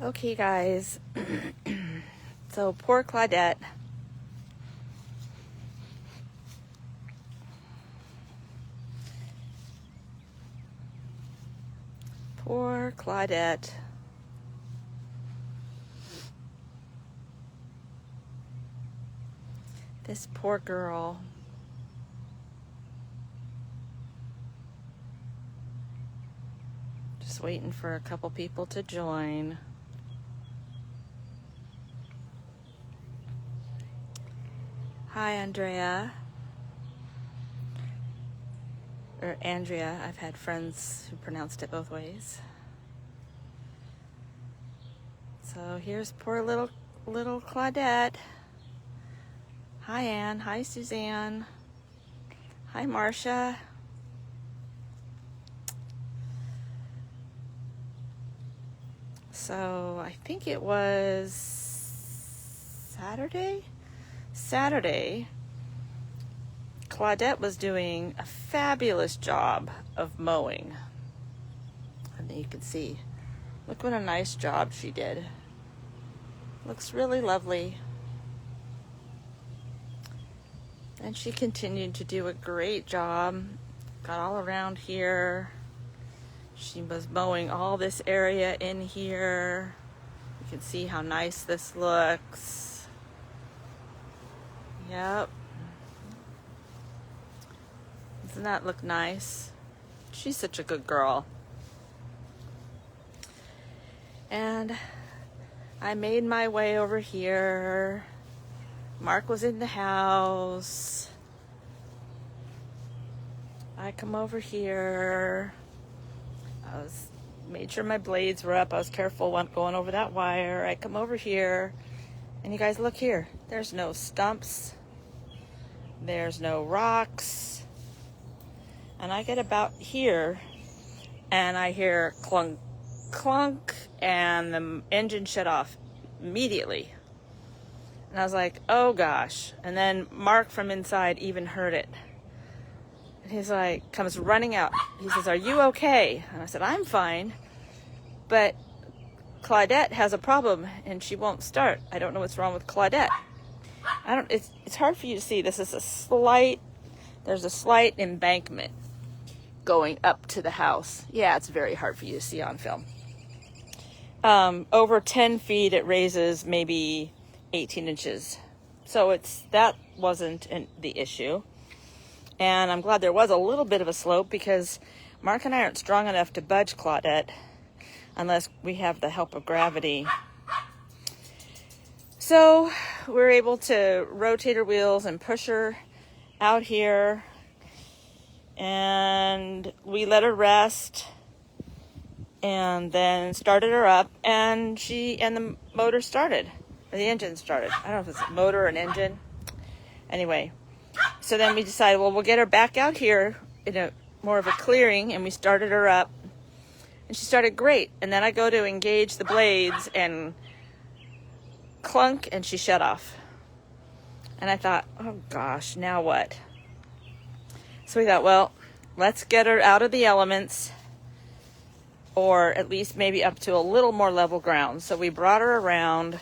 Okay, guys. So poor Claudette. Poor Claudette. This poor girl. Just waiting for a couple people to join. Hi, Andrea. Or Andrea. I've had friends who pronounced it both ways. So here's poor little Claudette. Hi, Anne. Hi, Suzanne. Hi, Marcia. So I think it was Saturday, Claudette was doing a fabulous job of mowing. And you can see, look what a nice job she did. Looks really lovely. And she continued to do a great job. Got all around here. She was mowing all this area in here. You can see how nice this looks. Yep. Doesn't that look nice? She's such a good girl. And I made my way over here. Mark was in the house. I come over here. Made sure my blades were up. I was careful going over that wire. I come over here, and you guys look here. There's no stumps. There's no rocks. And I get about here, and I hear clunk, clunk, and the engine shut off immediately. And I was like, oh gosh. And then Mark from inside even heard it. And he's like, comes running out. He says, are you okay? And I said, I'm fine. But Claudette has a problem and she won't start. I don't know what's wrong with Claudette. It's hard for you to see. There's a slight embankment going up to the house. Yeah, it's very hard for you to see on film. Over 10 feet, it raises maybe 18 inches. So that wasn't the issue. And I'm glad there was a little bit of a slope because Mark and I aren't strong enough to budge Claudette unless we have the help of gravity. So we're able to rotate her wheels and push her out here. And we let her rest and then started her up, and the motor started. Or the engine started. I don't know if it's a motor or an engine. Anyway, so then we decided, well, we'll get her back out here in a more of a clearing, and we started her up. And she started great. And then I go to engage the blades, and clunk, and she shut off. And I thought, oh gosh, now what? So we thought, well, let's get her out of the elements, or at least maybe up to a little more level ground. So we brought her around.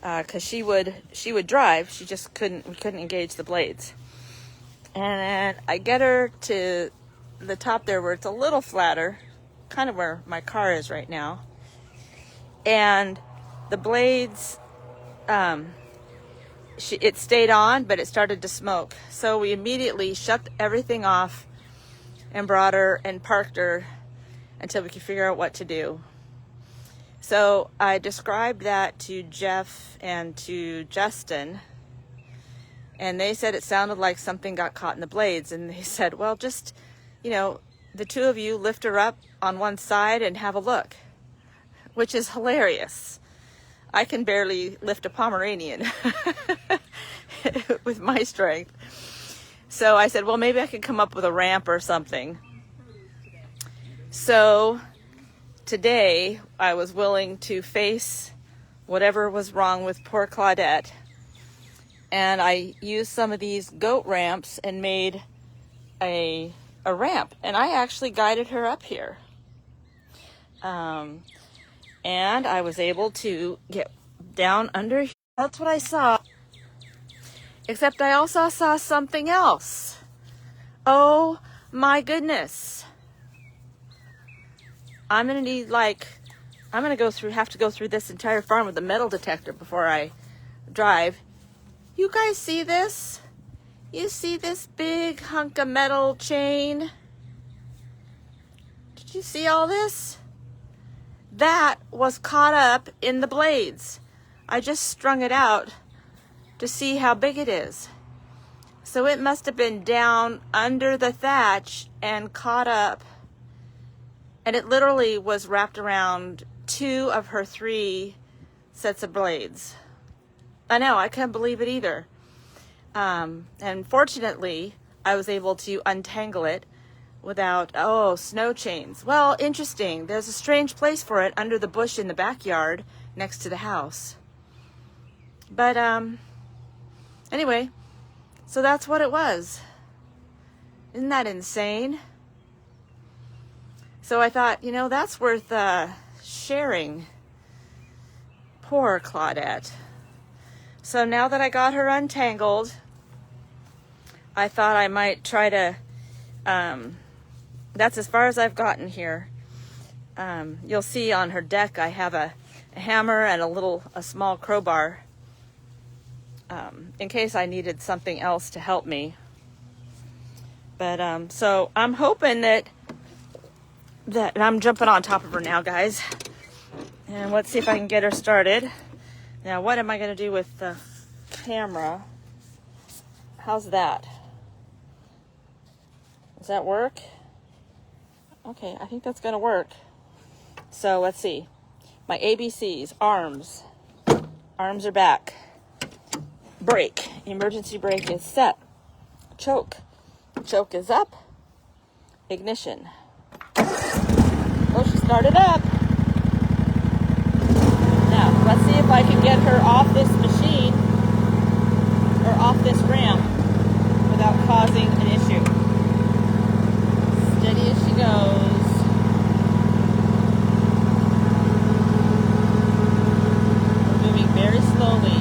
Because she would drive, we couldn't engage the blades. And I get her to the top there where it's a little flatter, kind of where my car is right now. And the blades, it stayed on, but it started to smoke. So we immediately shut everything off and brought her and parked her until we could figure out what to do. So I described that to Jeff and to Justin, and they said it sounded like something got caught in the blades. And they said, well, just, the two of you lift her up on one side and have a look, which is hilarious. I can barely lift a Pomeranian with my strength. So I said, well, maybe I could come up with a ramp or something. So today, I was willing to face whatever was wrong with poor Claudette. And I used some of these goat ramps and made a ramp. And I actually guided her up here. And I was able to get down under here. That's what I saw. Except I also saw something else. Oh my goodness. I'm gonna need have to go through this entire farm with a metal detector before I drive. You guys see this? You see this big hunk of metal chain? Did you see all this? That was caught up in the blades. I just strung it out to see how big it is. So it must have been down under the thatch and caught up. And it literally was wrapped around 2 of her 3 sets of blades. I know, I couldn't believe it either. And fortunately, I was able to untangle it without, snow chains. Well, interesting. There's a strange place for it under the bush in the backyard next to the house. But anyway, so that's what it was. Isn't that insane? So I thought, that's worth sharing. Poor Claudette. So now that I got her untangled, I thought I might try to, that's as far as I've gotten here. You'll see on her deck I have a hammer and a small crowbar in case I needed something else to help me. But so I'm hoping that and I'm jumping on top of her now, guys. And let's see if I can get her started. Now, what am I going to do with the camera? How's that? Does that work? Okay, I think that's going to work. So let's see. My ABCs, arms. Arms are back. Brake. Emergency brake is set. Choke. Choke is up. Ignition. Oh, she started up. Now, let's see if I can get her off this machine or off this ramp without causing an issue. Steady as she goes. We're moving very slowly.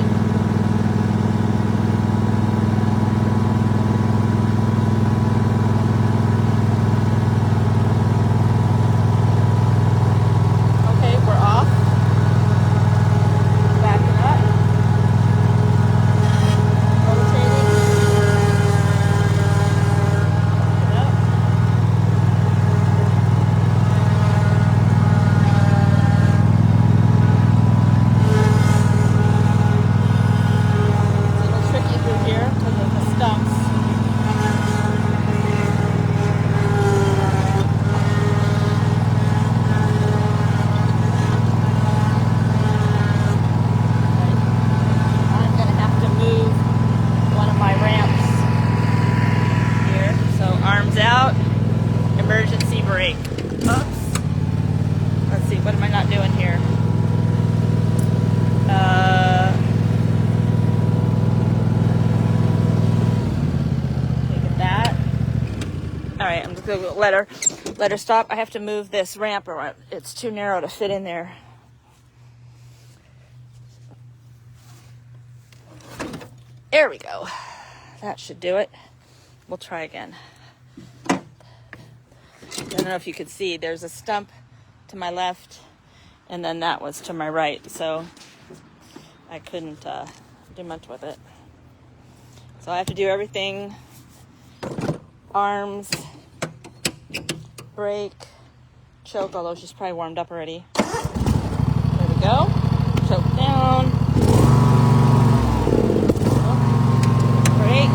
Emergency brake. Oops. Let's see, what am I not doing here? Look at that. Alright, I'm just going to let her stop. I have to move this ramp around. It's too narrow to fit in there. There we go. That should do it. We'll try again. I don't know if you could see, there's a stump to my left, and then that was to my right, so I couldn't do much with it. So I have to do everything, arms, brake, choke, although she's probably warmed up already. There we go. Choke down. Brake.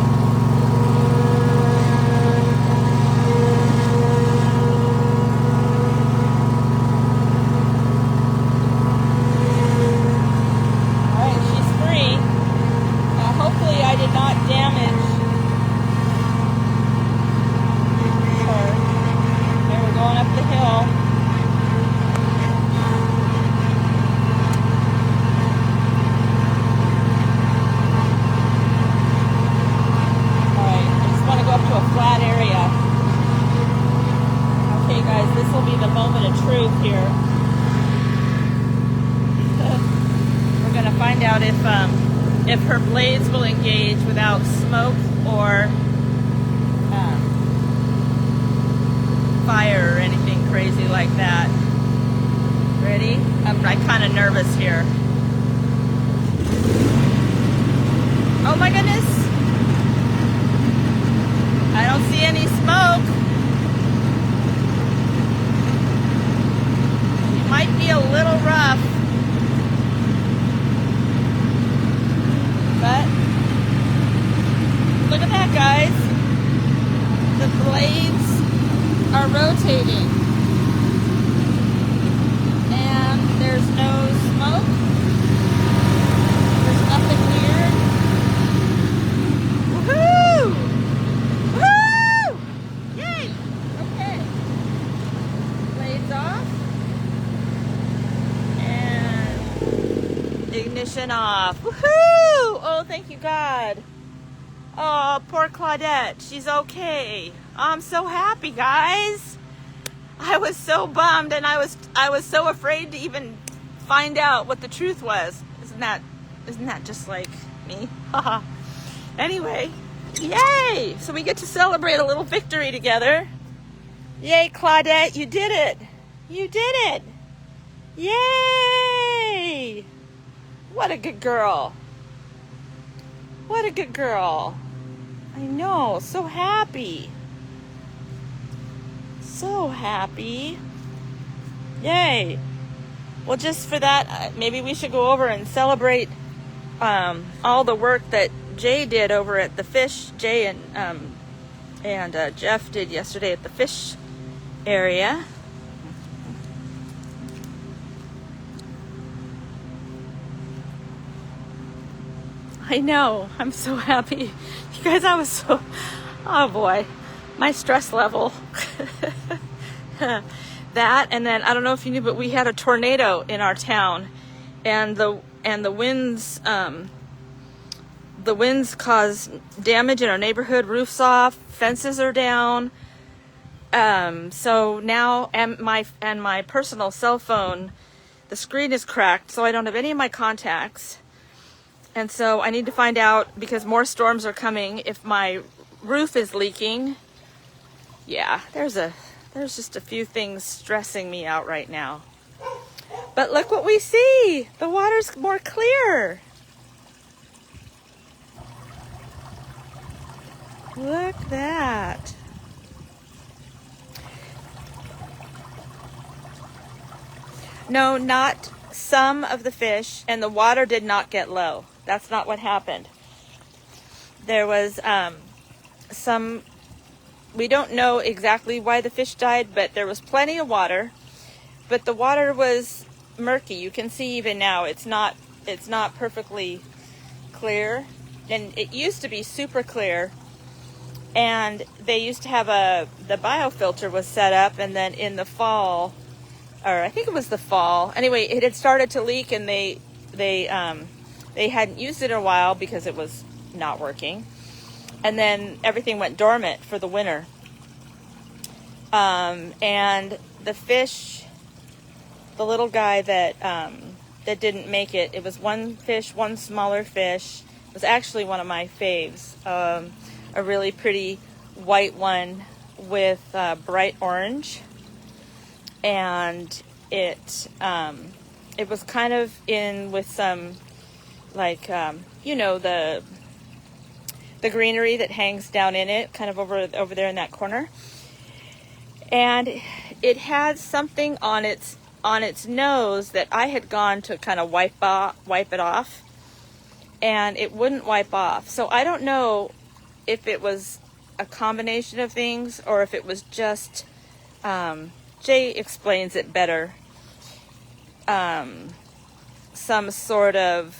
gonna find out if her blades will engage without smoke or fire or anything crazy like that. Ready? I'm kind of nervous here. Oh my goodness! I don't see any smoke. It might be a little rough, but look at that, guys. The blades are rotating, and there's no smoke. There's nothing weird. Woohoo! Woo! Yay! Okay. Blades off. And ignition off. Woohoo! Oh, thank you, God. Oh, poor Claudette. She's okay. I'm so happy, guys. I was so bummed, and I was so afraid to even find out what the truth was. Isn't that just like me? Haha. Anyway, yay! So we get to celebrate a little victory together. Yay, Claudette, you did it. You did it. Yay! What a good girl. What a good girl. I know, so happy. So happy. Yay. Well, just for that, maybe we should go over and celebrate all the work that Jay did over at the fish. Jay and Jeff did yesterday at the fish area. I know. I'm so happy. You guys, oh boy, my stress level. That, and then I don't know if you knew, but we had a tornado in our town, and the winds caused damage in our neighborhood. Roofs off, fences are down. So now, and my personal cell phone, the screen is cracked, so I don't have any of my contacts. And so I need to find out, because more storms are coming, if my roof is leaking. Yeah, there's just a few things stressing me out right now. But look what we see. The water's more clear. Look at that. No, not some of the fish, and the water did not get low. That's not what happened. There was we don't know exactly why the fish died, but there was plenty of water. But the water was murky. You can see even now it's not perfectly clear. And it used to be super clear. And they used to have the biofilter was set up, and then in the fall, or I think it was the fall. Anyway, it had started to leak, and they hadn't used it in a while because it was not working. And then everything went dormant for the winter. And the fish, the little guy that didn't make it, it was one fish, one smaller fish. It was actually one of my faves. A really pretty white one with bright orange. And it was kind of in with some, like, the greenery that hangs down in it, kind of over there in that corner. And it had something on its nose that I had gone to kind of wipe it off, and it wouldn't wipe off. So I don't know if it was a combination of things or if it was just, Jay explains it better, some sort of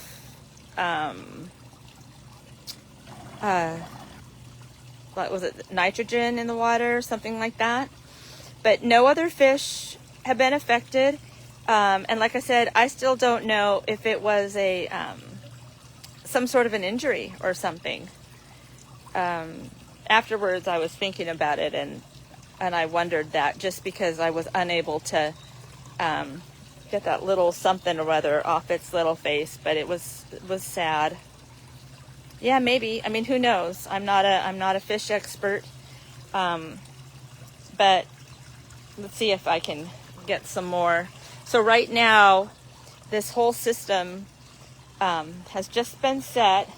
what was it, nitrogen in the water, something like that. But no other fish have been affected. And like I said, I still don't know if it was some sort of an injury or something. Afterwards, I was thinking about it, and I wondered that, just because I was unable to get that little something or other off its little face, but it was sad. Yeah, maybe. I mean, who knows? I'm not a fish expert, but let's see if I can get some more. So right now, this whole system has just been set,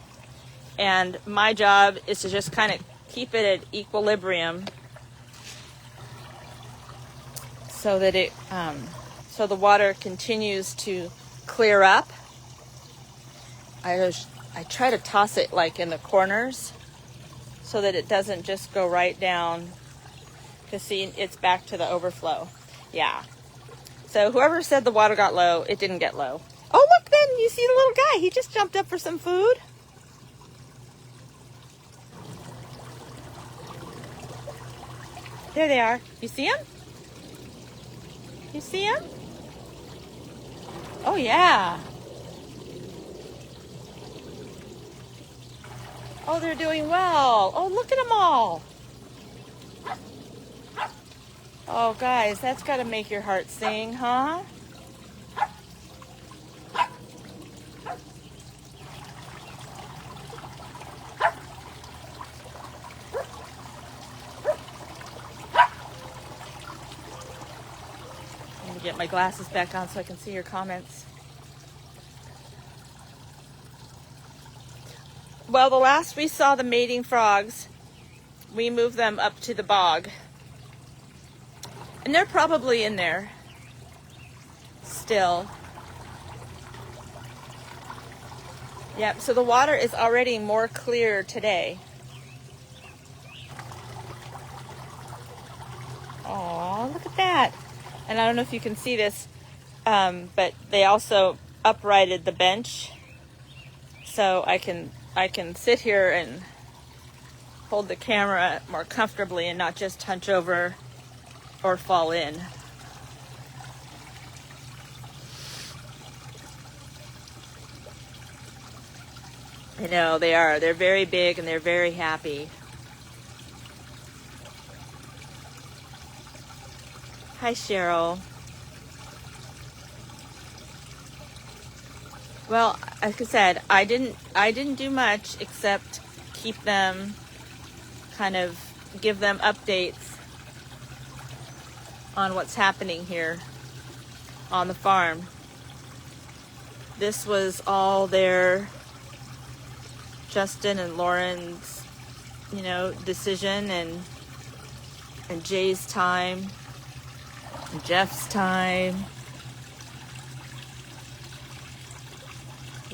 and my job is to just kind of keep it at equilibrium so that so the water continues to clear up. I try to toss it like in the corners so that it doesn't just go right down, because see, it's back to the overflow. Yeah. So whoever said the water got low, it didn't get low. Oh, look, then you see the little guy. He just jumped up for some food. There they are. You see him? You see him? Oh, yeah. Oh, they're doing well. Oh, look at them all. Oh, guys, that's got to make your heart sing, huh? Let me get my glasses back on so I can see your comments. Well, the last we saw the mating frogs, we moved them up to the bog. And they're probably in there still. Yep, so the water is already more clear today. Oh, look at that. And I don't know if you can see this, but they also uprighted the bench. So I can sit here and hold the camera more comfortably and not just hunch over or fall in. I know, they are. They're very big and they're very happy. Hi, Cheryl. Well, like I said, I didn't do much except keep them, kind of give them updates on what's happening here on the farm. This was all their, Justin and Lauren's, decision, and Jay's time, and Jeff's time.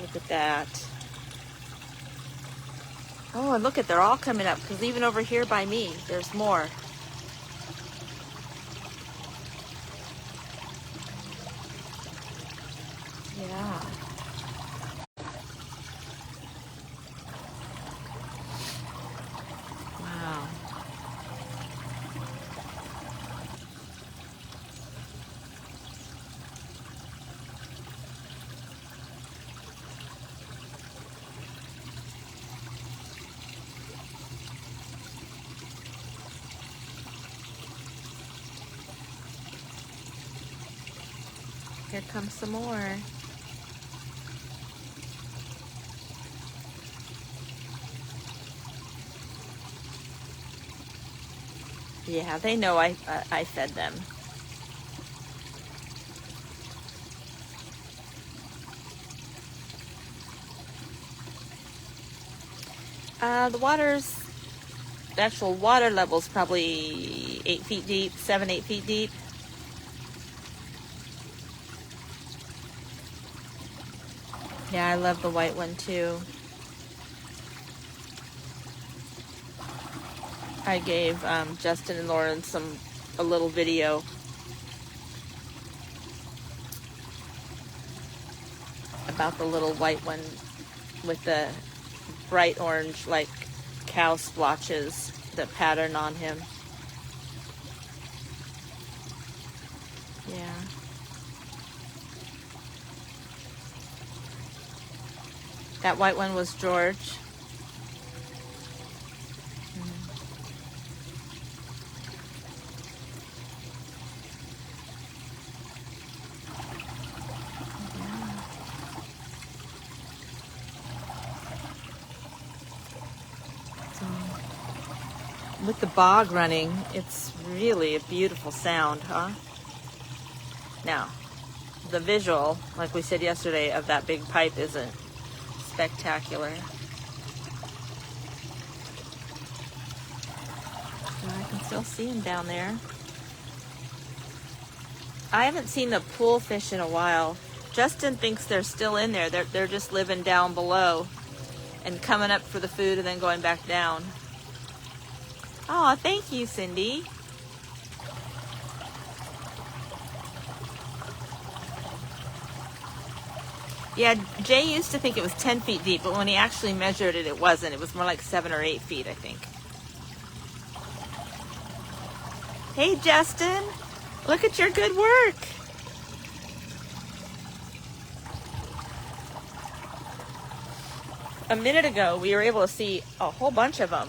Look at that. Oh, and look at, they're all coming up, because even over here by me, there's more. Yeah. Wow. Here comes some more. Yeah, they know I fed them. The actual water level's probably 8 feet deep, 7-8 feet deep. Yeah, I love the white one too. I gave Justin and Lauren a little video about the little white one with the bright orange, like cow splotches, the pattern on him. Yeah. That white one was George. with the bog running, it's really a beautiful sound, huh? Now, the visual, like we said yesterday, of that big pipe isn't spectacular. I can still see them down there. I haven't seen the pool fish in a while. Justin thinks they're still in there. They're just living down below and coming up for the food and then going back down. Oh, thank you, Cindy. Yeah, Jay used to think it was 10 feet deep, but when he actually measured it, it wasn't. It was more like 7 or 8 feet, I think. Hey, Justin, look at your good work. A minute ago, we were able to see a whole bunch of them.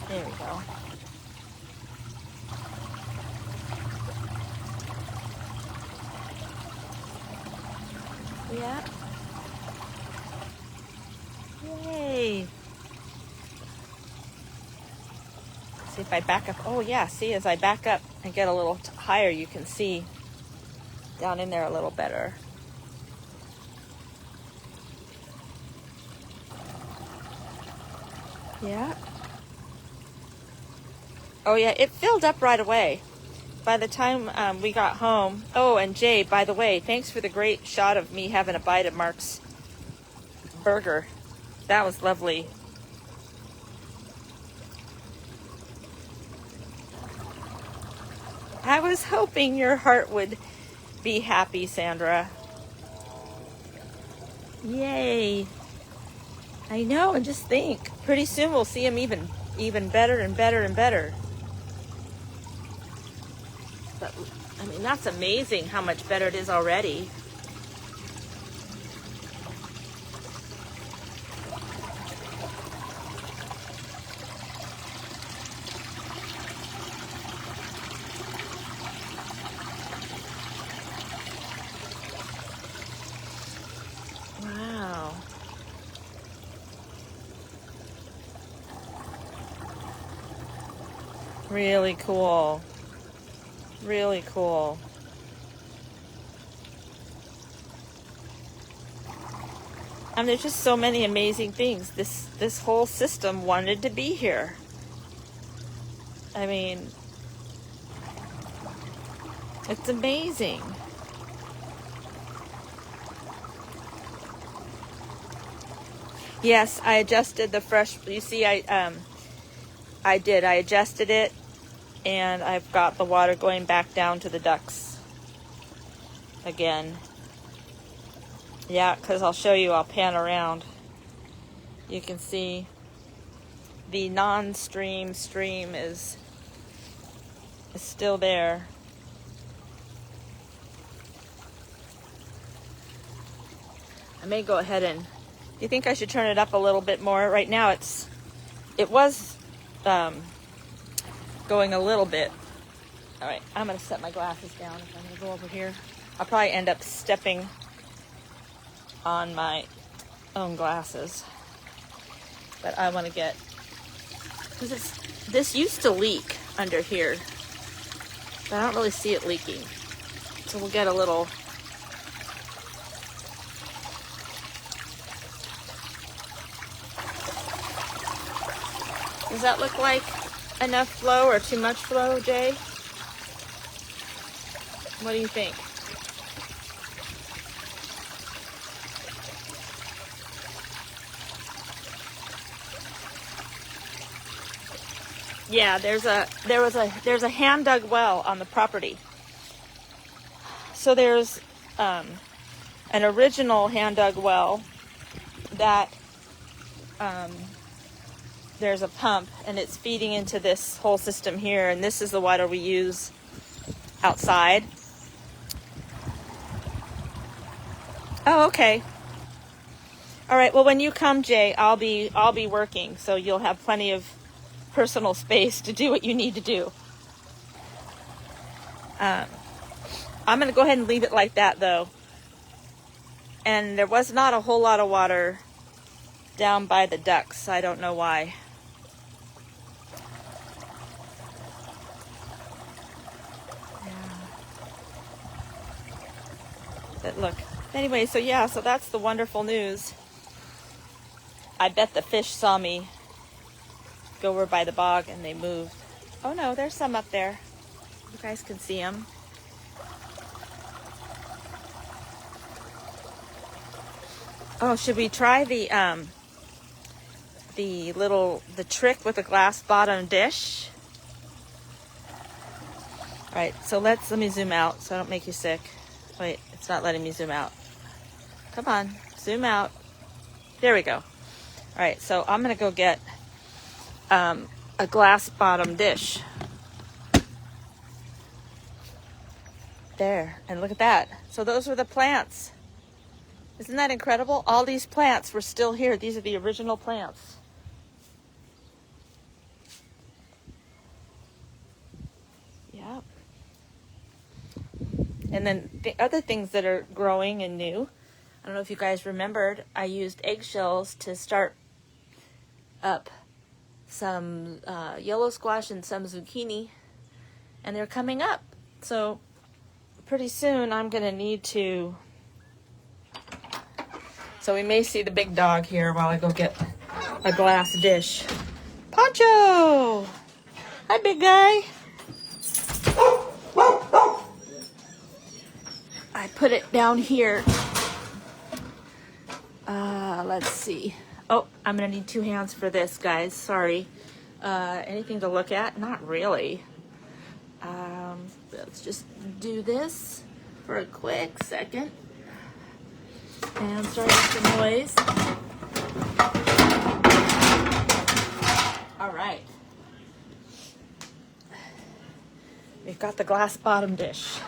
There we go. Yeah. Yay. See if I back up. Oh yeah, see, as I back up and get a little higher, you can see down in there a little better. Yeah. Oh yeah, it filled up right away. By the time we got home. Oh, and Jay, by the way, thanks for the great shot of me having a bite of Mark's burger. That was lovely. I was hoping your heart would be happy, Sandra. Yay. I know, and just think, pretty soon we'll see him even better and better and better. But, I mean, that's amazing how much better it is already. Wow. Really cool. Really cool. And there's just so many amazing things. This whole system wanted to be here. I mean, it's amazing. Yes, I adjusted the fresh. You see, I did. I adjusted it, and I've got the water going back down to the ducks again. Yeah, because I'll show you. I'll pan around. You can see the non-stream stream is still there. I may go ahead and. Do you think I should turn it up a little bit more? Right now it was going a little bit. All right, I'm going to set my glasses down if I'm going to go over here. I'll probably end up stepping on my own glasses. But I want to get, because this used to leak under here, but I don't really see it leaking. So we'll get a little. Does that look like enough flow or too much flow, Jay? What do you think? Yeah, there's a hand dug well on the property. So there's an original hand dug well that there's a pump and it's feeding into this whole system here, and this is the water we use outside. Oh, okay. All right. Well, when you come, Jay, I'll be working, so you'll have plenty of personal space to do what you need to do. I'm going to go ahead and leave it like that, though. And there was not a whole lot of water down by the ducks. I don't know why. But look. Anyway, so yeah, so that's the wonderful news. I bet the fish saw me go over by the bog and they moved. Oh no, there's some up there. You guys can see them. Oh, should we try the trick with a glass bottom dish? All right, so let me zoom out so I don't make you sick. Wait, it's not letting me zoom out. Come on, zoom out. There we go. All right, so I'm gonna go get a glass bottom dish. There, and look at that. So those were the plants. Isn't that incredible? All these plants were still here. These are the original plants. Yep. And then the other things that are growing and new, I don't know if you guys remembered, I used eggshells to start up some yellow squash and some zucchini, and they're coming up. So pretty soon I'm going to need to... So we may see the big dog here while I go get a glass dish. Poncho! Hi, big guy. I put it down here. Let's see. Oh, I'm gonna need 2 hands for this, guys. Sorry. Anything to look at? Not really. Let's just do this for a quick second. And start with some noise. All right. We've got the glass bottom dish.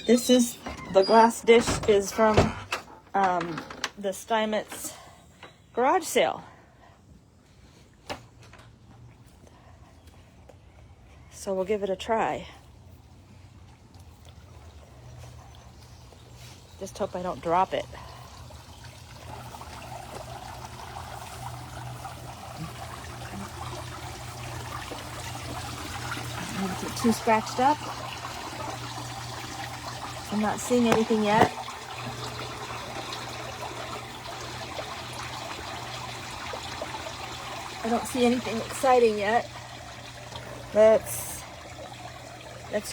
The glass dish is from the Steinmetz garage sale. So we'll give it a try. Just hope I don't drop it. I don't get too scratched up. I'm not seeing anything yet. I don't see anything exciting yet. Let's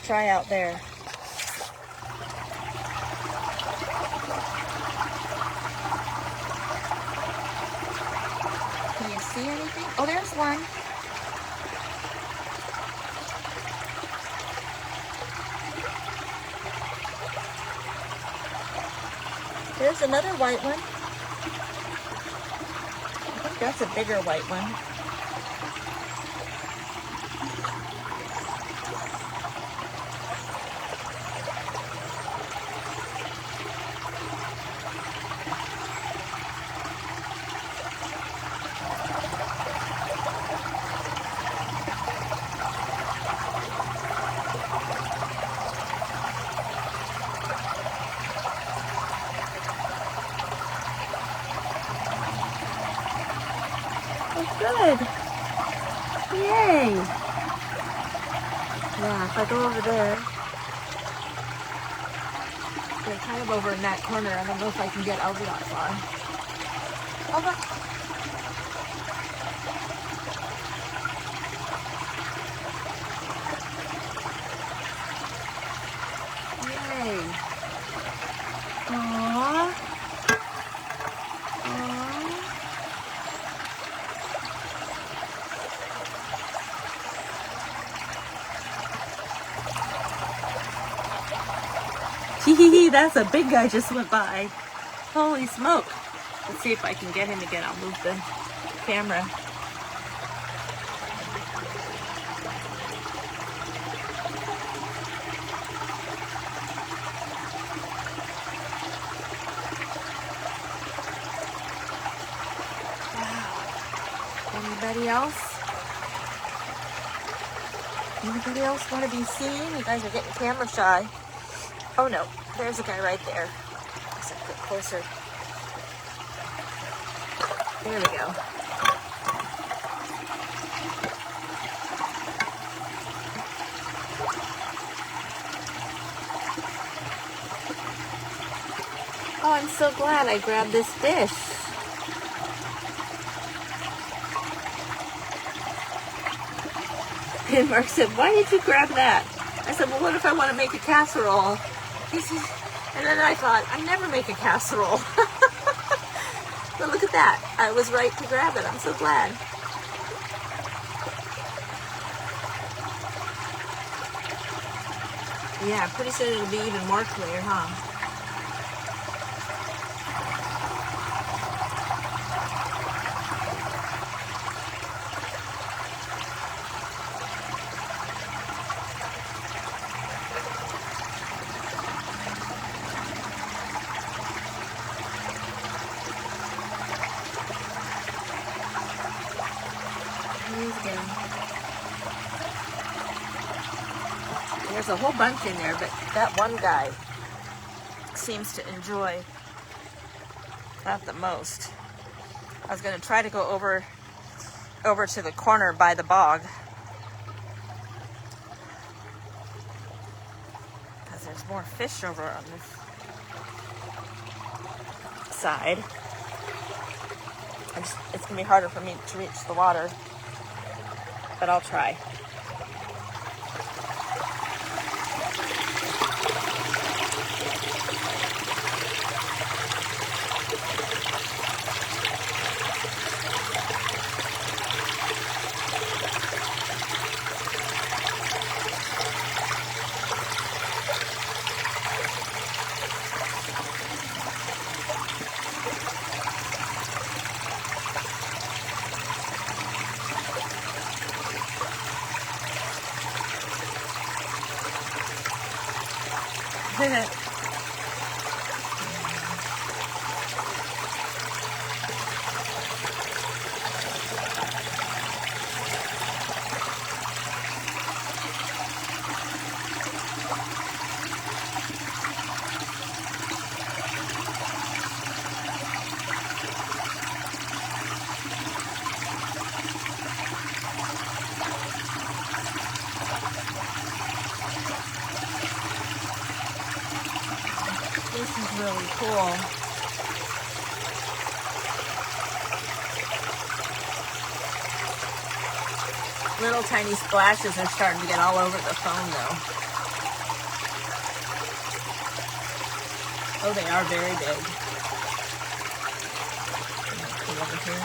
try out there. Can you see anything? Oh, there's one. There's another white one. I think that's a bigger white one. Good. Yay. Yeah, if I go over there, they're kind of over in that corner. I don't know if I can get over that far. Over. Yay. Aww. That's a big guy just went by. Holy smoke. Let's see if I can get him again. I'll move the camera. Wow. Anybody else? Anybody else want to be seen? You guys are getting camera shy. Oh no, there's a guy right there. Let's get closer. There we go. Oh, I'm so glad I grabbed this dish. And Mark said, why did you grab that? I said, well, what if I want to make a casserole? He said, and then I thought, I never make a casserole. But look at that. I was right to grab it. I'm so glad. Yeah, pretty soon it'll be even more clear, huh? There's a whole bunch in there, but that one guy seems to enjoy that the most. I was going to try to go over to the corner by the bog, because there's more fish over on this side. It's going to be harder for me to reach the water, but I'll try. This is really cool. Little tiny splashes are starting to get all over the phone though. Oh, they are very big. Come over here.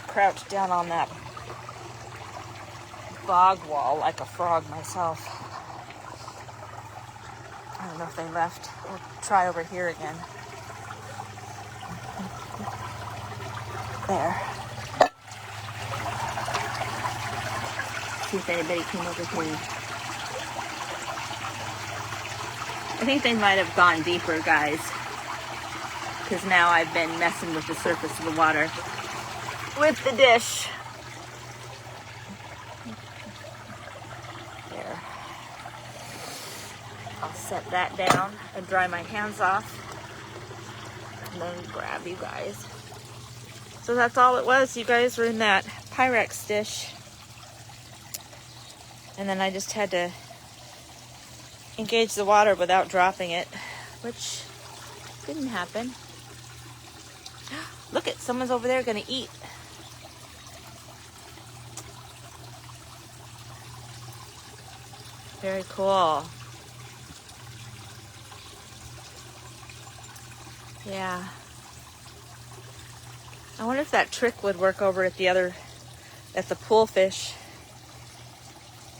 Crouched down on that bog wall like a frog myself. I don't know if they left. We'll try over here again. There. See if anybody came over here. I think they might have gone deeper, guys, because now I've been messing with the surface of the water with the dish. There. I'll set that down and dry my hands off and then grab you guys. So that's all it was. You guys were in that Pyrex dish. And then I just had to engage the water without dropping it, which didn't happen. Look at, someone's over there gonna eat. Very cool. Yeah. I wonder if that trick would work over at the pool fish.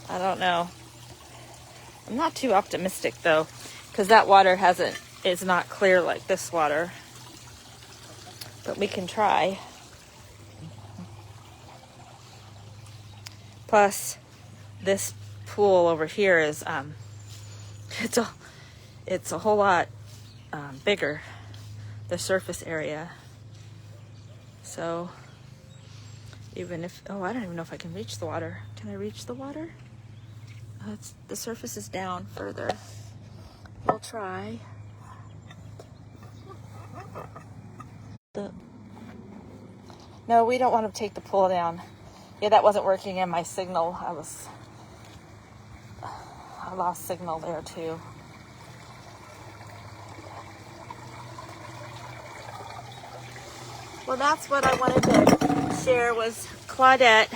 I don't know. I'm not too optimistic though, because that water is not clear like this water. But we can try. Plus, this pool over here is it's a whole lot bigger, the surface area. So even if, oh, I don't even know if I can reach the water. Can I reach the water? The surface is down further. We'll try. No, we don't want to take the pool down. Yeah, that wasn't working in my signal. I lost signal there too. Well, that's what I wanted to share was Claudette.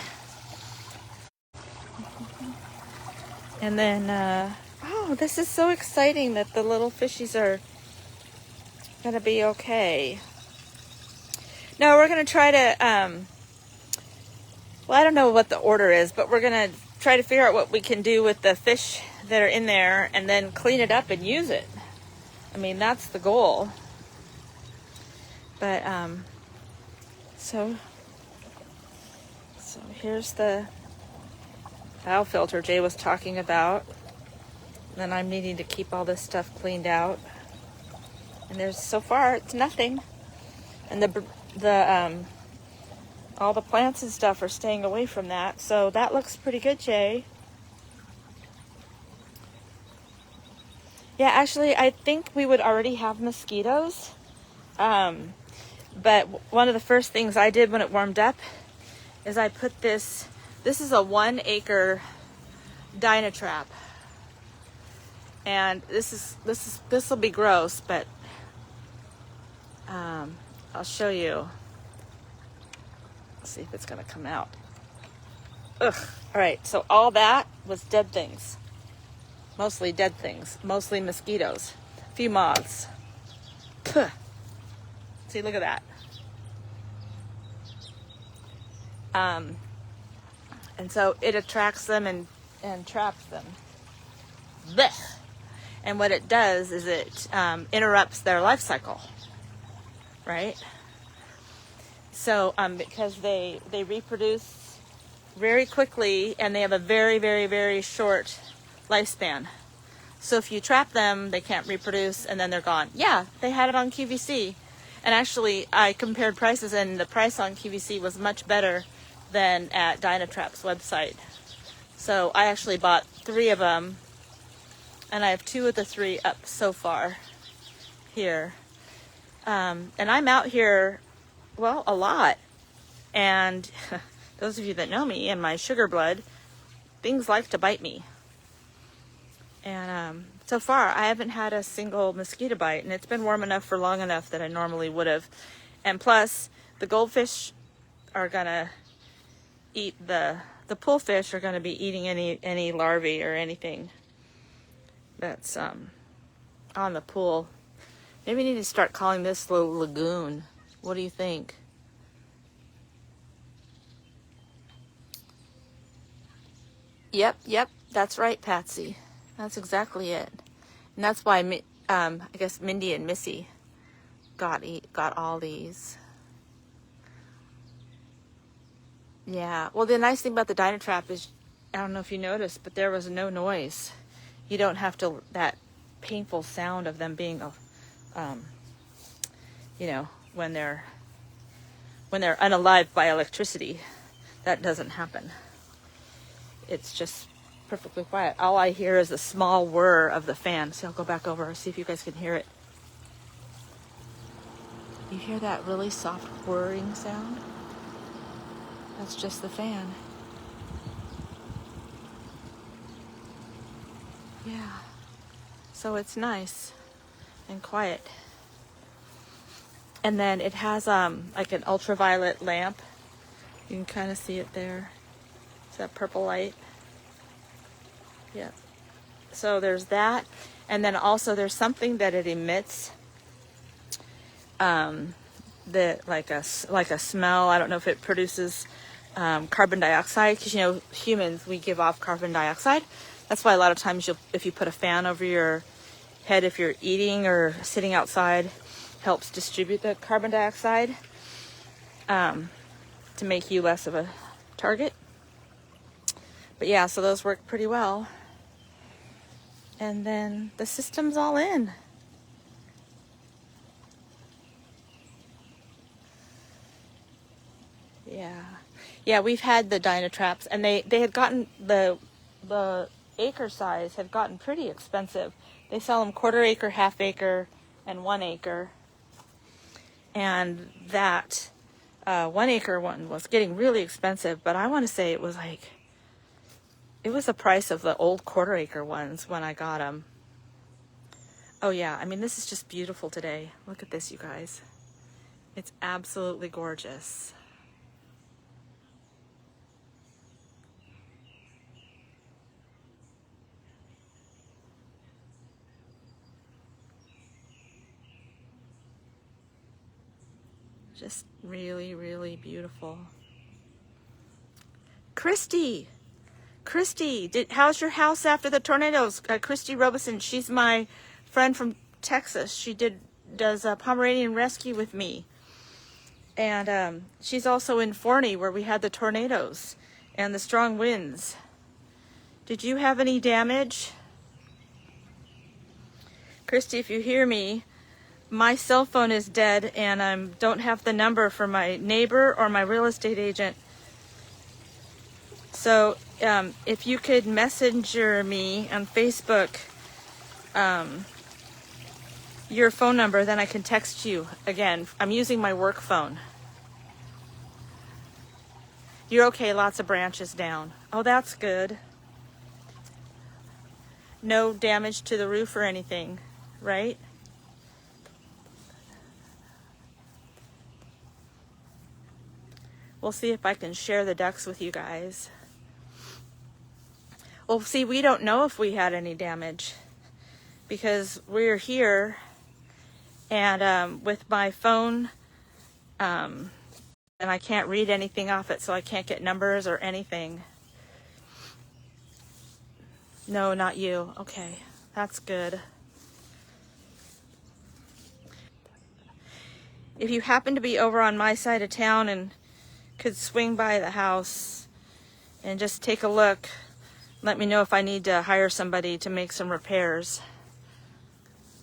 And then, oh, this is so exciting that the little fishies are going to be okay. No, we're going to try to, well, I don't know what the order is, but we're going to try to figure out what we can do with the fish that are in there and then clean it up and use it. I mean, that's the goal. But, so here's the biofilter Jay was talking about. Then I'm needing to keep all this stuff cleaned out. And so far, it's nothing. And all the plants and stuff are staying away from that. So that looks pretty good, Jay. Yeah, actually, I think we would already have mosquitoes. But one of the first things I did when it warmed up is I put this is a 1 acre Dynatrap. And this will be gross, but I'll show you. Let's see if it's gonna come out. Ugh. All right, so all that was dead things. Mostly dead things, mostly mosquitoes, a few moths. Puh. See, look at that. And so it attracts them and traps them. Blech. And what it does is it interrupts their life cycle, right? So because they reproduce very quickly and they have a very, very, very short lifespan. So if you trap them, they can't reproduce and then they're gone. Yeah, they had it on QVC. And actually, I compared prices and the price on QVC was much better than at Dynatrap's website. So I actually bought 3 of them. And I have 2 of the 3 up so far here. And I'm out here, well, a lot. And those of you that know me and my sugar blood, things like to bite me. And so far, I haven't had a single mosquito bite. And it's been warm enough for long enough that I normally would have. And plus, the goldfish are going to eat the pool fish are going to be eating any larvae or anything that's on the pool. Maybe we need to start calling this the lagoon. What do you think? Yep, that's right, Patsy. That's exactly it. And that's why I guess Mindy and Missy got all these. Yeah, well, the nice thing about the Dynatrap is, I don't know if you noticed, but there was no noise. You don't have that painful sound of them being, when they're unalived by electricity. That doesn't happen. It's just perfectly quiet. All I hear is the small whir of the fan. So I'll go back over and see if you guys can hear it. You hear that really soft whirring sound? That's just the fan. Yeah. So it's nice and quiet. And then it has like an ultraviolet lamp. You can kind of see it there. It's that purple light. Yep. So there's that. And then also there's something that it emits, that like a smell. I don't know if it produces carbon dioxide, because you know, humans, we give off carbon dioxide. That's why a lot of times if you put a fan over your head, if you're eating or sitting outside, helps distribute the carbon dioxide, to make you less of a target. But yeah, so those work pretty well. And then the system's all in. Yeah, we've had the Dynatraps, and they had gotten the acre size had gotten pretty expensive. They sell them 1/4 acre, 1/2 acre, and 1 acre. And that 1 acre one was getting really expensive, but I want to say it was the price of the old 1/4 acre ones when I got them. Oh yeah, I mean, this is just beautiful today. Look at this, you guys. It's absolutely gorgeous. Just really, really beautiful. Christy, how's your house after the tornadoes? Christy Robeson, she's my friend from Texas. She does a Pomeranian rescue with me. And she's also in Forney, where we had the tornadoes and the strong winds. Did you have any damage? Christy, if you hear me, my cell phone is dead, and I don't have the number for my neighbor or my real estate agent. So if you could messenger me on Facebook your phone number, then I can text you again. I'm using my work phone. You're okay, lots of branches down. Oh, that's good. No damage to the roof or anything, right? We'll see if I can share the ducks with you guys. Well, see, we don't know if we had any damage because we're here, and with my phone, and I can't read anything off it, so I can't get numbers or anything. No, not you. Okay, that's good. If you happen to be over on my side of town and could swing by the house and just take a look, let me know if I need to hire somebody to make some repairs.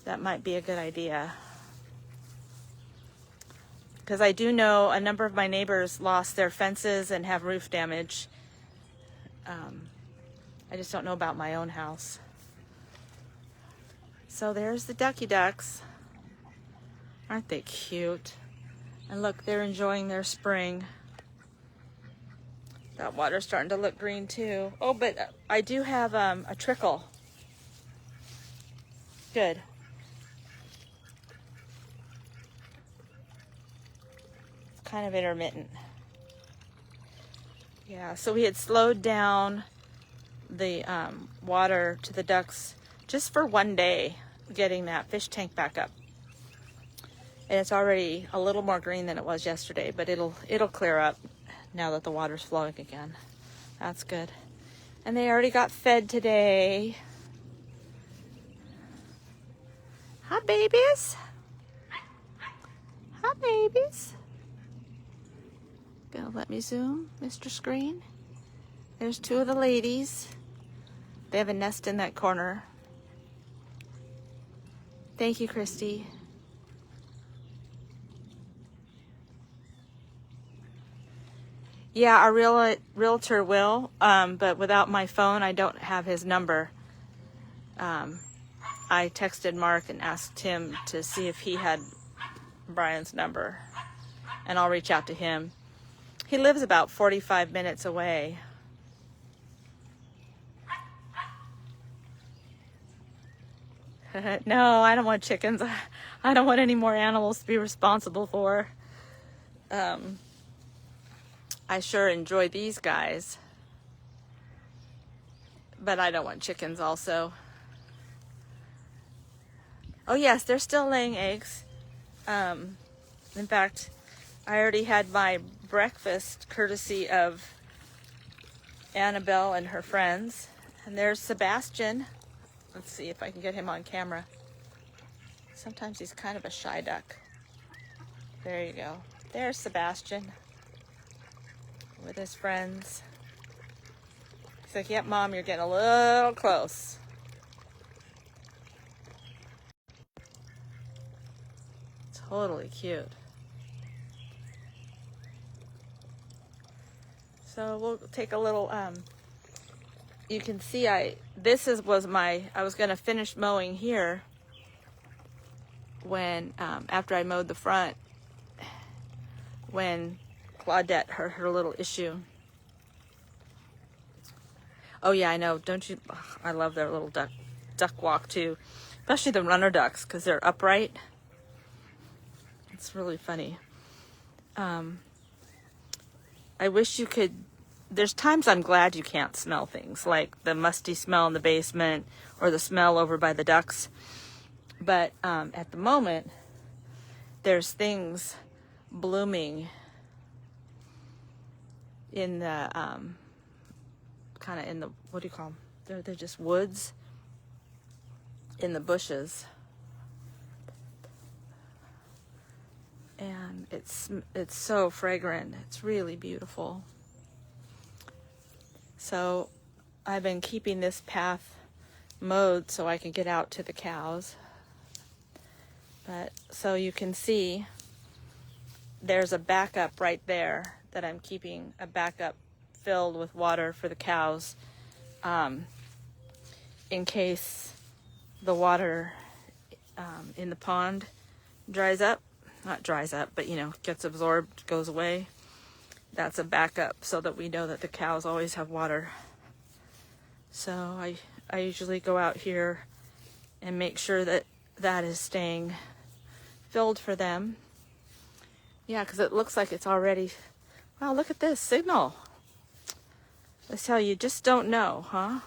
That might be a good idea. Because I do know a number of my neighbors lost their fences and have roof damage. I just don't know about my own house. So there's the ducky ducks. Aren't they cute? And look, they're enjoying their spring. That water's starting to look green too. Oh, but I do have a trickle. Good. It's kind of intermittent. Yeah, so we had slowed down the water to the ducks just for one day, getting that fish tank back up. And it's already a little more green than it was yesterday, but it'll clear up now that the water's flowing again. That's good. And they already got fed today. Hi, babies. Hi, babies. Gonna let me zoom, Mr. Screen. There's 2 of the ladies. They have a nest in that corner. Thank you, Christy. Yeah, our realtor will, but without my phone, I don't have his number. I texted Mark and asked him to see if he had Brian's number, and I'll reach out to him. He lives about 45 minutes away. No, I don't want chickens. I don't want any more animals to be responsible for. I sure enjoy these guys, but I don't want chickens also. Oh yes, they're still laying eggs. In fact, I already had my breakfast courtesy of Annabelle and her friends. And there's Sebastian. Let's see if I can get him on camera. Sometimes he's kind of a shy duck. There you go. There's Sebastian with his friends. He's like, yep, Mom, you're getting a little close. Totally cute. So we'll take a little, you can see I was going to finish mowing here when, after I mowed the front, when Claudette had her little issue. Oh yeah, I know. Don't you? I love their little duck walk too, especially the runner ducks because they're upright. It's really funny. I wish you could. There's times I'm glad you can't smell things like the musty smell in the basement or the smell over by the ducks. But at the moment, there's things blooming in the kind of in the, what do you call them? They're just woods in the bushes. And it's so fragrant. It's really beautiful. So I've been keeping this path mowed so I can get out to the cows. But so you can see there's a backup right there that I'm keeping a backup filled with water for the cows, in case the water in the pond dries up. Not dries up, but gets absorbed, goes away. That's a backup so that we know that the cows always have water. So I usually go out here and make sure that that is staying filled for them. Yeah, because it looks like it's already, wow, look at this signal. That's how you just don't know, huh?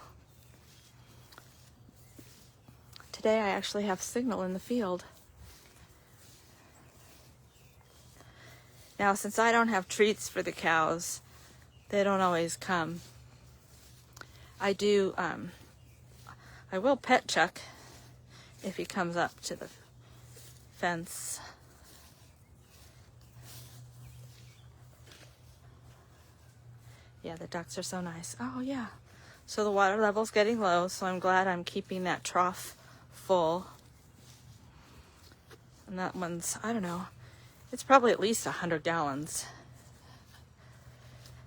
Today I actually have signal in the field. Now, since I don't have treats for the cows, they don't always come. I will pet Chuck if he comes up to the fence. Yeah, the ducks are so nice. Oh, yeah. So the water level's getting low, so I'm glad I'm keeping that trough full. And that one's, I don't know, it's probably at least 100 gallons.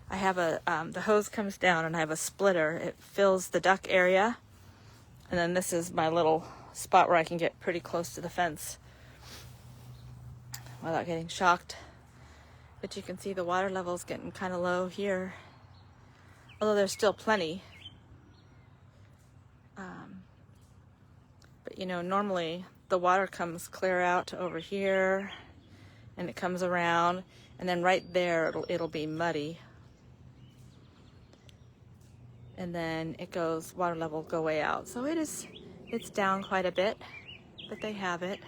I have the hose comes down and I have a splitter. It fills the duck area. And then this is my little spot where I can get pretty close to the fence without getting shocked. But you can see the water level's getting kind of low here. Although there's still plenty. But normally the water comes clear out to over here. And it comes around, and then right there it'll be muddy. And then it goes, water level will go way out. So it's down quite a bit, but they have it.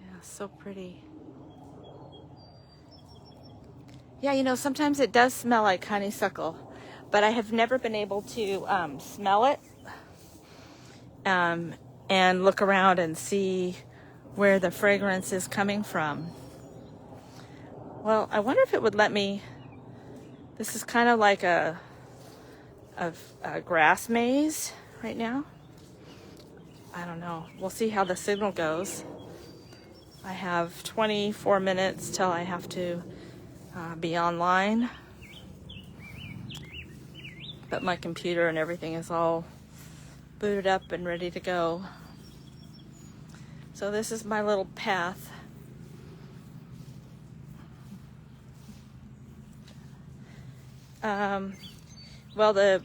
Yeah, so pretty. Yeah, sometimes it does smell like honeysuckle, but I have never been able to smell it. And look around and see where the fragrance is coming from. Well, I wonder if it would let me. This is kind of like a grass maze right now. I don't know. We'll see how the signal goes. I have 24 minutes till I have to be online. But my computer and everything is all booted up and ready to go. So this is my little path. Well,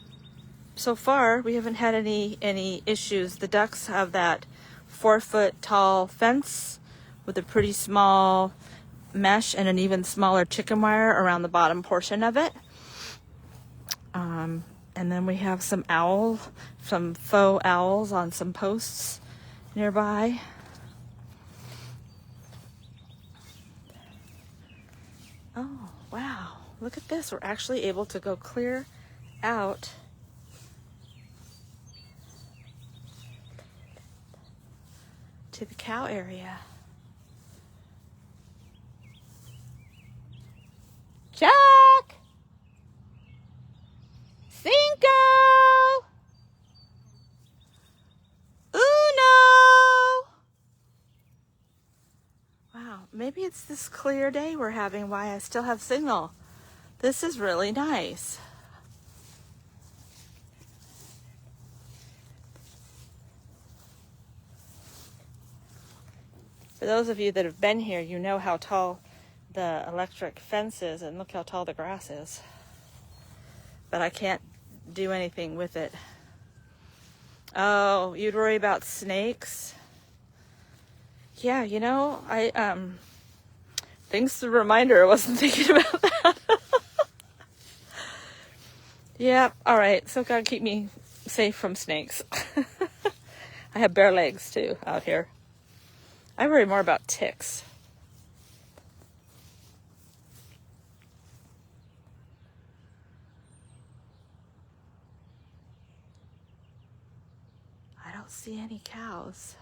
so far we haven't had any issues. The ducks have that 4-foot tall fence with a pretty small mesh and an even smaller chicken wire around the bottom portion of it. And And then we have some faux owls on some posts nearby. Oh, wow. Look at this. We're actually able to go clear out to the cow area. Chuck! Cinco! Uno! Wow, maybe it's this clear day we're having why I still have signal. This is really nice. For those of you that have been here, you know how tall the electric fence is, and look how tall the grass is. But I can't do anything with it. Oh, you'd worry about snakes? Yeah, you know, thanks for the reminder. I wasn't thinking about that. Yeah, all right. So God keep me safe from snakes. I have bare legs too out here. I worry more about ticks. I don't see any cows.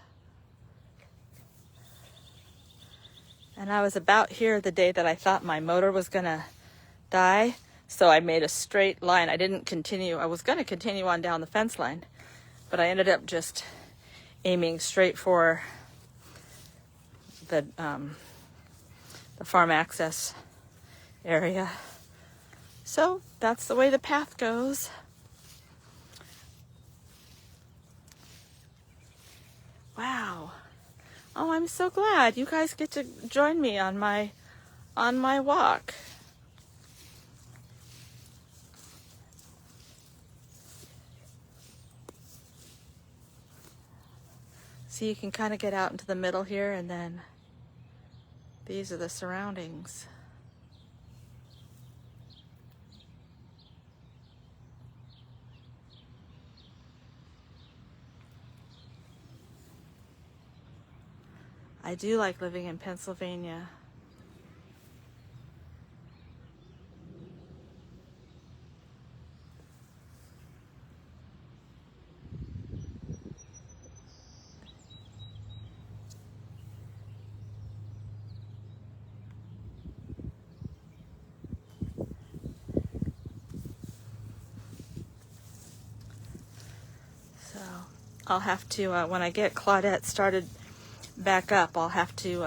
And I was about here the day that I thought my motor was gonna die, so I made a straight line. I didn't continue. I was gonna continue on down the fence line, but I ended up just aiming straight for the farm access area. So that's the way the path goes. Wow. Oh, I'm so glad you guys get to join me on my walk. So you can kind of get out into the middle here, and then these are the surroundings. I do like living in Pennsylvania. So I'll have to, when I get Claudette started back up, I'll have to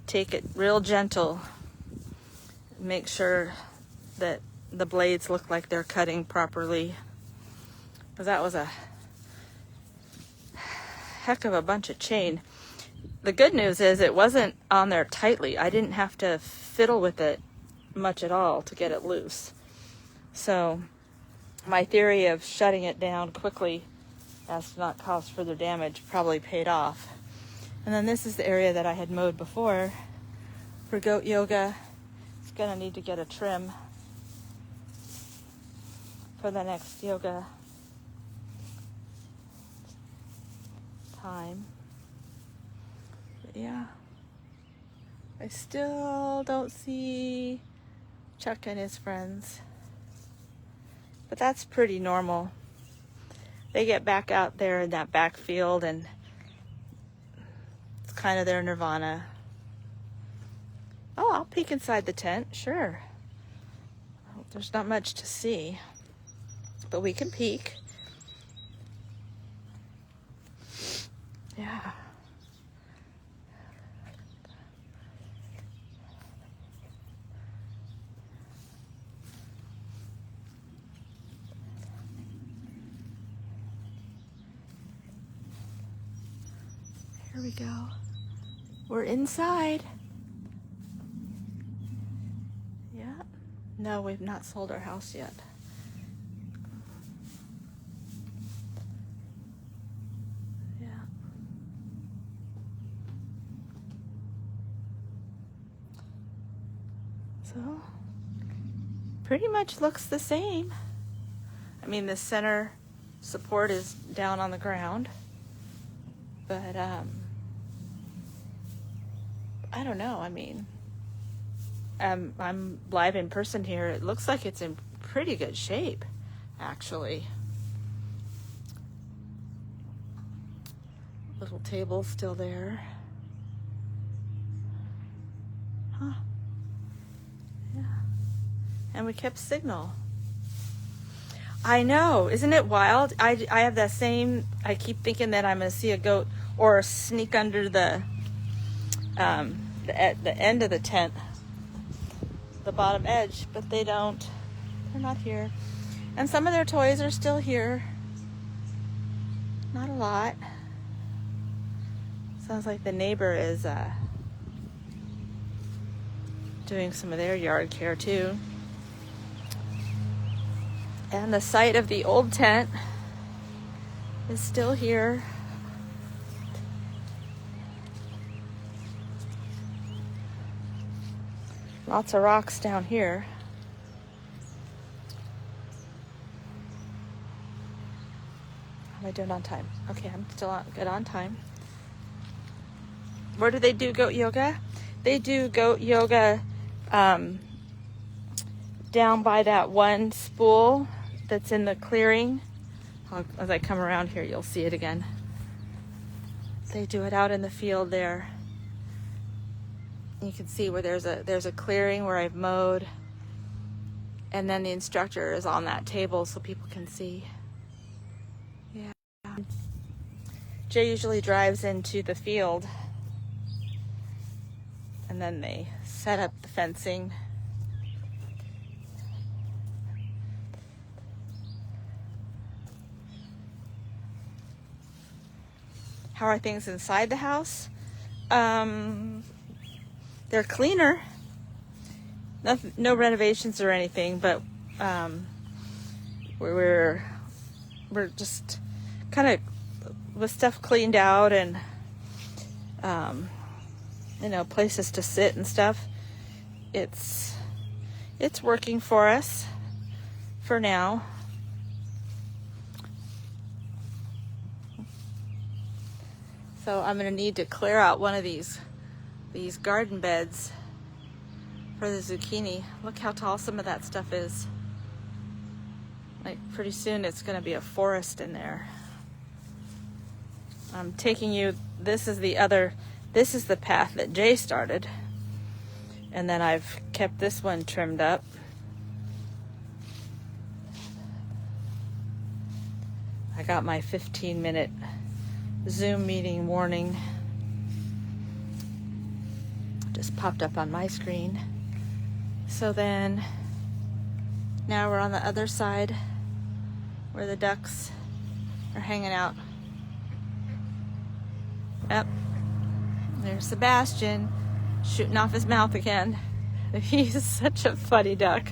take it real gentle. Make sure that the blades look like they're cutting properly. Because that was a heck of a bunch of chain. The good news is it wasn't on there tightly. I didn't have to fiddle with it much at all to get it loose. So my theory of shutting it down quickly as to not cause further damage probably paid off. And then this is the area that I had mowed before for goat yoga. It's gonna need to get a trim for the next yoga time. But yeah, I still don't see Chuck and his friends, but that's pretty normal. They get back out there in that back field, and it's kind of their nirvana. Oh, I'll peek inside the tent, sure. There's not much to see, but we can peek. Yeah. Here we go. We're inside. Yeah. No, we've not sold our house yet. Yeah. So, pretty much looks the same. mean, the center support is down on the ground, but I don't know. I mean, I'm live in person here. It looks like it's in pretty good shape, actually. Little table still there. Huh. Yeah. And we kept signal. I know. Isn't it wild? I have that same, I keep thinking that I'm going to see a goat or sneak under the end of the tent, the bottom edge, but they don't. They're not here. And some of their toys are still here. Not a lot. Sounds like the neighbor is doing some of their yard care too. And the site of the old tent is still here. Lots of rocks down here. How am I doing on time? Okay, I'm still good on time. Where do they do goat yoga? They do goat yoga down by that one spool that's in the clearing. As I come around here, you'll see it again. They do it out in the field there. You can see where there's a clearing where I've mowed, and then the instructor is on that table so people can see. Yeah. Jay usually drives into the field, and then they set up the fencing. How are things inside the house? They're cleaner. No renovations or anything, but we're just kind of with stuff cleaned out and places to sit and stuff. It's working for us for now. So I'm going to need to clear out one of these garden beds for the zucchini. Look how tall some of that stuff is. Like pretty soon it's going to be a forest in there. I'm taking you, this is the path that Jay started. And then I've kept this one trimmed up. I got my 15-minute Zoom meeting warning. Just popped up on my screen. So then now we're on the other side where the ducks are hanging out. Yep. There's Sebastian shooting off his mouth again. He's such a funny duck.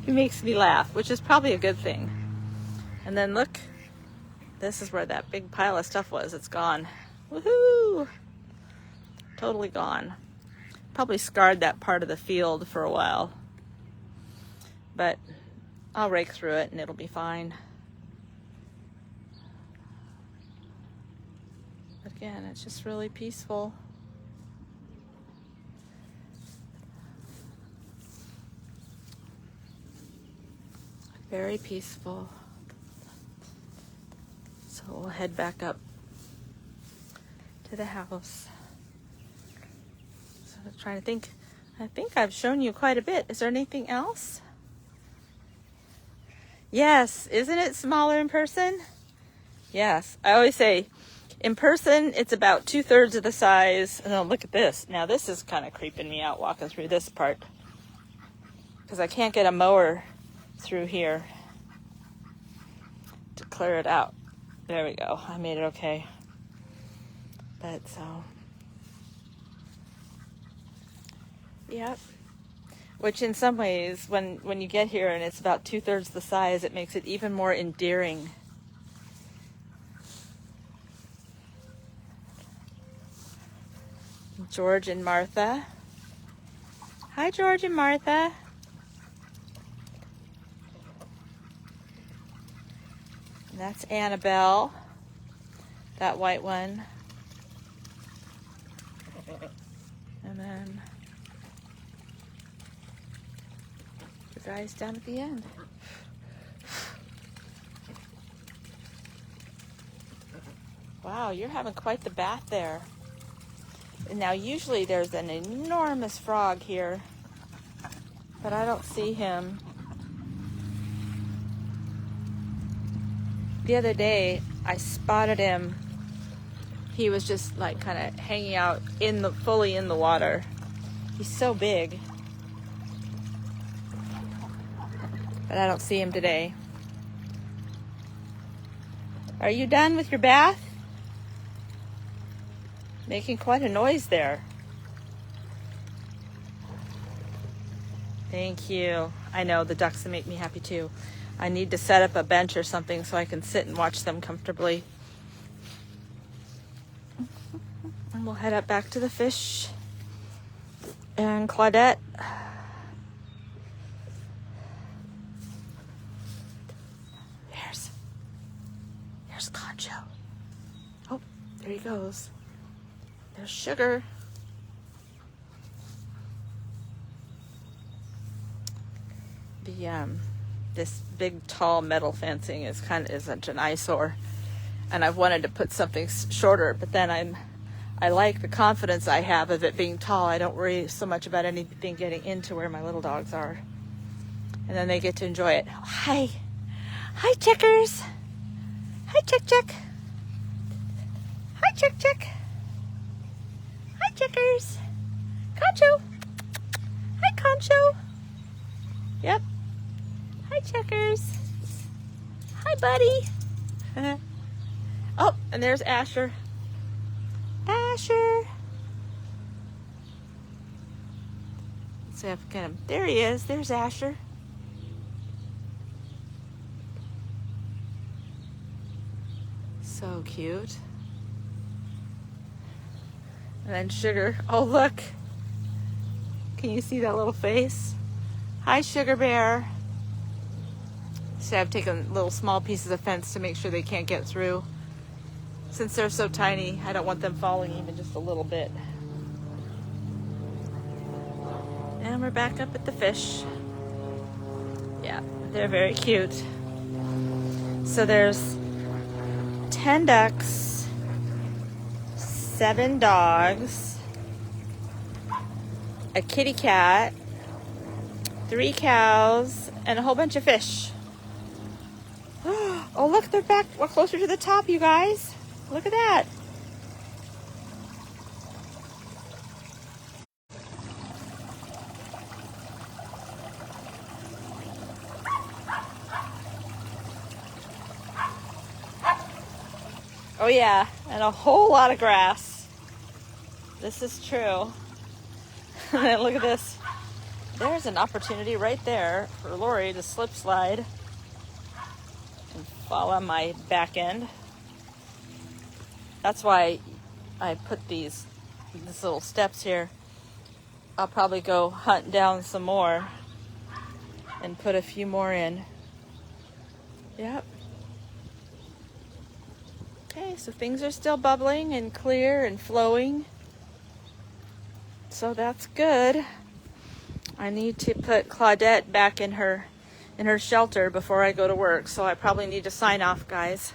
He makes me laugh, which is probably a good thing. And then look, this is where that big pile of stuff was. It's gone. Woohoo! Totally gone. Probably scarred that part of the field for a while. But I'll rake through it and it'll be fine. But again, it's just really peaceful. Very peaceful. So we'll head back up to the house. So I'm trying to think. I think I've shown you quite a bit. Is there anything else? Yes. Isn't it smaller in person? Yes. I always say in person it's about 2/3 of the size. And then look at this. Now this is kind of creeping me out walking through this part. Because I can't get a mower through here to clear it out. There we go. I made it okay. But so, yep. Which in some ways, when you get here and it's about 2/3 the size, it makes it even more endearing. George and Martha. Hi, George and Martha. And that's Annabelle, that white one. And then the guys down at the end. Wow, you're having quite the bath there. And now usually there's an enormous frog here, but I don't see him. The other day I spotted him. He was just like kind of hanging out fully in the water. He's so big. But I don't see him today. Are you done with your bath? Making quite a noise there. Thank you. I know the ducks make me happy too. I need to set up a bench or something so I can sit and watch them comfortably. And we'll head up back to the fish. And Claudette. There's Concho. Oh, there he goes. There's Sugar. This big tall metal fencing is such an eyesore, and I've wanted to put something shorter, but then I like the confidence I have of it being tall. I don't worry so much about anything getting into where my little dogs are, and then they get to enjoy it. Hi Checkers. Hi Check. Hi Check. Hi Checkers. Concho. Hi Concho. Yep. Hi Checkers. Hi buddy. Oh, and there's Asher. Asher. Let's see if I can get him. There he is. There's Asher. So cute. And then Sugar. Oh, look. Can you see that little face? Hi, Sugar Bear. So I've taken little small pieces of fence to make sure they can't get through. Since they're so tiny, I don't want them falling even just a little bit. And we're back up at the fish. Yeah, they're very cute. So there's 10 ducks, 7 dogs, a kitty cat, 3 cows, and a whole bunch of fish. Oh, look, they're back. We're closer to the top, you guys. Look at that. Oh yeah, and a whole lot of grass. This is true. And then look at this. There's an opportunity right there for Lori to slip slide and fall on my back end. That's why I put these little steps here. I'll probably go hunt down some more and put a few more in. Yep. Okay, so things are still bubbling and clear and flowing. So that's good. I need to put Claudette back in her shelter before I go to work, so I probably need to sign off, guys.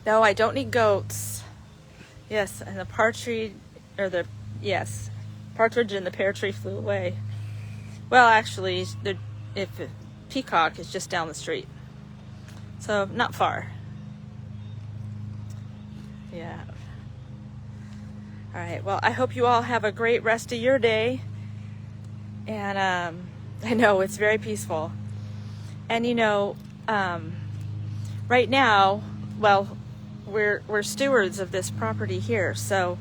No, I don't need goats. Yes, and the partridge and the pear tree flew away. Well, actually, if peacock is just down the street, so not far. Yeah. All right. Well, I hope you all have a great rest of your day. And I know it's very peaceful. And right now, well, we're stewards of this property here. So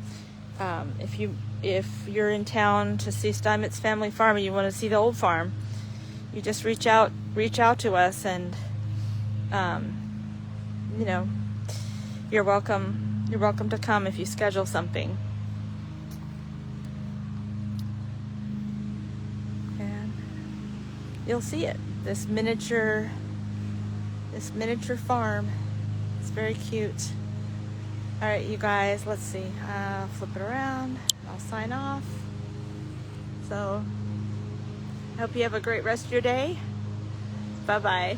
if you're in town to see Steinmetz Family Farm and you want to see the old farm, you just reach out to us, and you're welcome to come if you schedule something. And you'll see it. This miniature this miniature farm. It's very cute. All right, you guys, let's see. Flip it around. I'll sign off. So, I hope you have a great rest of your day. Bye-bye.